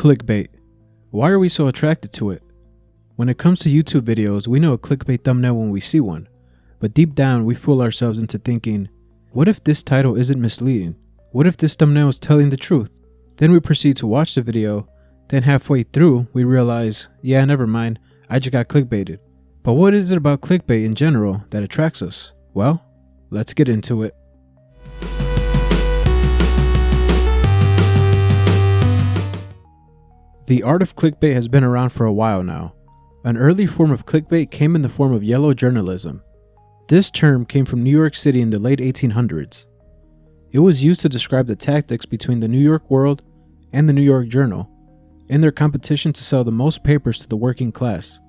Clickbait. Why are we so attracted to it? When it comes to YouTube videos, we know a clickbait thumbnail when we see one, but deep down we fool ourselves into thinking, what if this title isn't misleading? What if this thumbnail is telling the truth? Then we proceed to watch the video, then halfway through we realize, yeah, never mind, I just got clickbaited. But what is it about clickbait in general that attracts us? Well, let's get into it. The art of clickbait has been around for a while now. An early form of clickbait came in the form of yellow journalism. This term came from New York City in the late 1800s. It was used to describe the tactics between the New York World and the New York Journal in their competition to sell the most papers to the working class.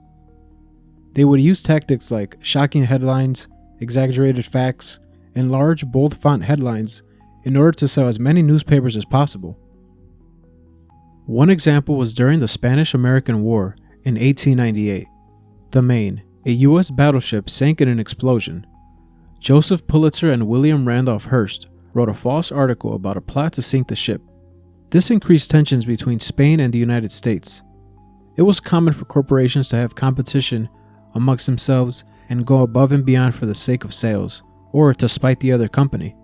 They would use tactics like shocking headlines, exaggerated facts, and large bold font headlines in order to sell as many newspapers as possible. One example was during the Spanish-American War in 1898. The Maine, a U.S. battleship, sank in an explosion. Joseph Pulitzer and William Randolph Hearst wrote a false article about a plot to sink the ship. This increased tensions between Spain and the United States. It was common for corporations to have competition amongst themselves and go above and beyond for the sake of sales, or to spite the other company.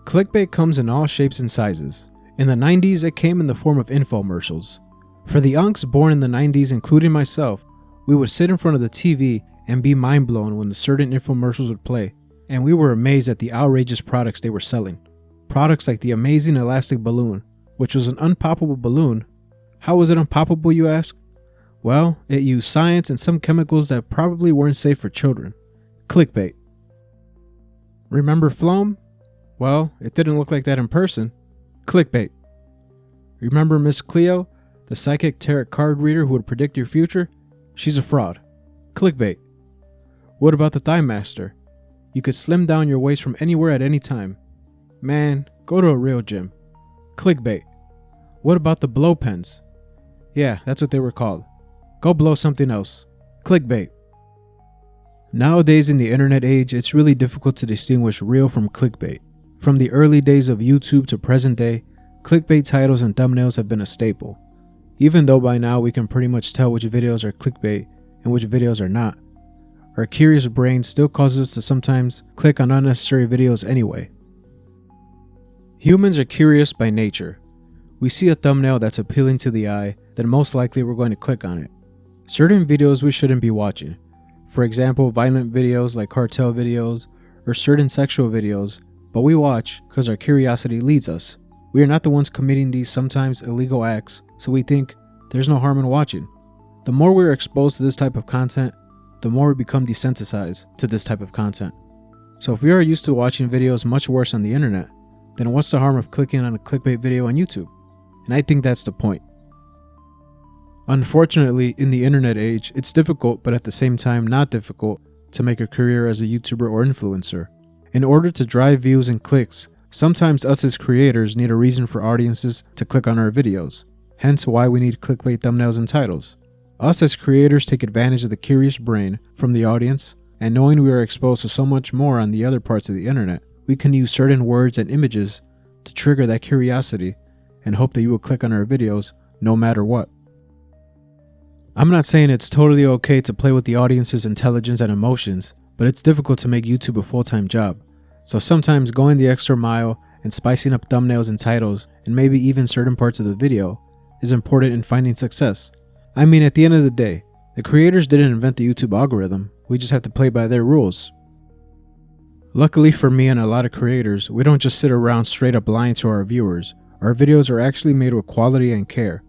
Clickbait comes in all shapes and sizes. In the 90s, it came in the form of infomercials. For the unks born in the 90s, including myself, we would sit in front of the TV and be mind blown when the certain infomercials would play, and we were amazed at the outrageous products they were selling. Products like the amazing elastic balloon, which was an unpoppable balloon. How was it unpoppable, you ask? Well, it used science and some chemicals that probably weren't safe for children. Clickbait. Remember Floam? Well, it didn't look like that in person. Clickbait. Remember Miss Cleo, the psychic tarot card reader who would predict your future? She's a fraud. Clickbait. What about the Thigh Master? You could slim down your waist from anywhere at any time. Man, go to a real gym. Clickbait. What about the blow pens? Yeah, that's what they were called. Go blow something else. Clickbait. Nowadays in the internet age, it's really difficult to distinguish real from clickbait. From the early days of YouTube to present day, clickbait titles and thumbnails have been a staple. Even though by now we can pretty much tell which videos are clickbait and which videos are not, our curious brain still causes us to sometimes click on unnecessary videos anyway. Humans are curious by nature. We see a thumbnail that's appealing to the eye, then most likely we're going to click on it. Certain videos we shouldn't be watching. For example, violent videos like cartel videos or certain sexual videos, but we watch because our curiosity leads us. We are not the ones committing these sometimes illegal acts, so we think there's no harm in watching. The more we are exposed to this type of content, the more we become desensitized to this type of content. So if we are used to watching videos much worse on the internet, then what's the harm of clicking on a clickbait video on YouTube? And I think that's the point. Unfortunately, in the internet age, it's difficult, but at the same time not difficult, to make a career as a YouTuber or influencer. In order to drive views and clicks, sometimes us as creators need a reason for audiences to click on our videos, hence why we need clickbait thumbnails and titles. Us as creators take advantage of the curious brain from the audience, and knowing we are exposed to so much more on the other parts of the internet, we can use certain words and images to trigger that curiosity and hope that you will click on our videos no matter what. I'm not saying it's totally okay to play with the audience's intelligence and emotions, but it's difficult to make YouTube a full-time job. So sometimes going the extra mile and spicing up thumbnails and titles, and maybe even certain parts of the video, is important in finding success. I mean, at the end of the day, the creators didn't invent the YouTube algorithm, we just have to play by their rules. Luckily for me and a lot of creators, we don't just sit around straight up lying to our viewers. Our videos are actually made with quality and care.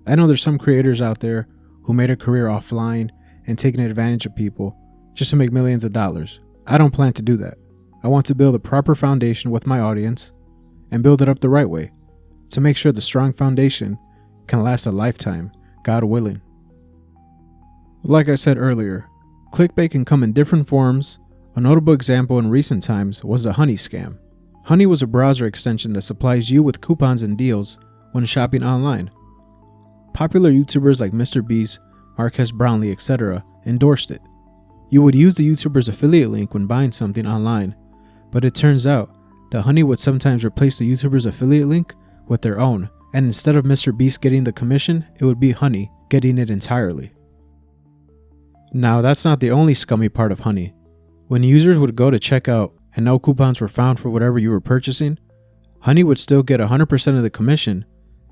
I know there's some creators out there who made a career off lying and taking advantage of people just to make millions of dollars. I don't plan to do that. I want to build a proper foundation with my audience and build it up the right way to make sure the strong foundation can last a lifetime, God willing. Like I said earlier, clickbait can come in different forms. A notable example in recent times was the Honey scam. Honey was a browser extension that supplies you with coupons and deals when shopping online. Popular YouTubers like mrbeast, Marques Brownlee, etc. endorsed it. You would use the YouTuber's affiliate link when buying something online, but it turns out that Honey would sometimes replace the YouTuber's affiliate link with their own and instead of mrbeast getting the commission, it would be Honey getting it entirely. Now, that's not the only scummy part of Honey. When users would go to checkout and no coupons were found for whatever you were purchasing, Honey would still get 100% of the commission,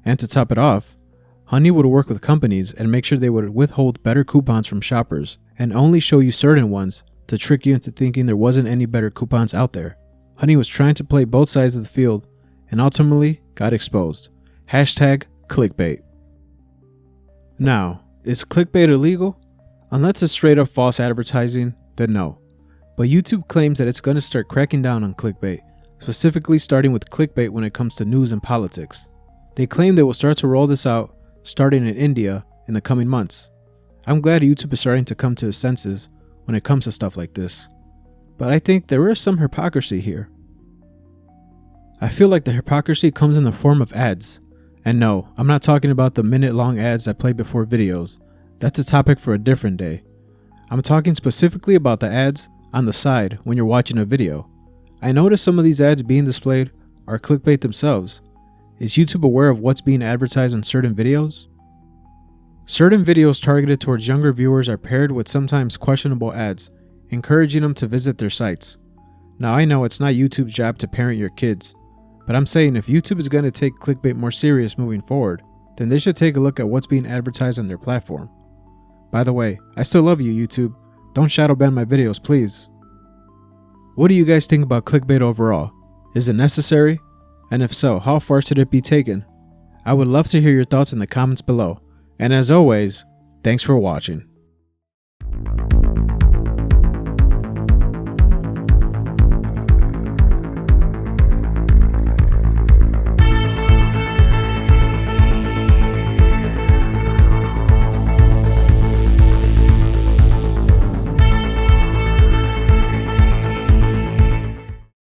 and to top it off, Honey would work with companies and make sure they would withhold better coupons from shoppers and only show you certain ones to trick you into thinking there wasn't any better coupons out there. Honey was trying to play both sides of the field and ultimately got exposed. Hashtag clickbait. Now, is clickbait illegal? Unless it's straight up false advertising, then no. But YouTube claims that it's going to start cracking down on clickbait, specifically starting with clickbait when it comes to news and politics. They claim they will start to roll this out starting in India in the coming months. I'm glad YouTube is starting to come to its senses when it comes to stuff like this. But I think there is some hypocrisy here. I feel like the hypocrisy comes in the form of ads. And no, I'm not talking about the minute-long ads that play before videos. That's a topic for a different day. I'm talking specifically about the ads on the side when you're watching a video. I noticed some of these ads being displayed are clickbait themselves. Is YouTube aware of what's being advertised on certain videos? Certain videos targeted towards younger viewers are paired with sometimes questionable ads, encouraging them to visit their sites. Now, I know it's not YouTube's job to parent your kids, but I'm saying if YouTube is going to take clickbait more serious moving forward, then they should take a look at what's being advertised on their platform. By the way, I still love you, YouTube. Don't shadow ban my videos, please. What do you guys think about clickbait overall? Is it necessary? And if so, how far should it be taken? I would love to hear your thoughts in the comments below. And as always, thanks for watching.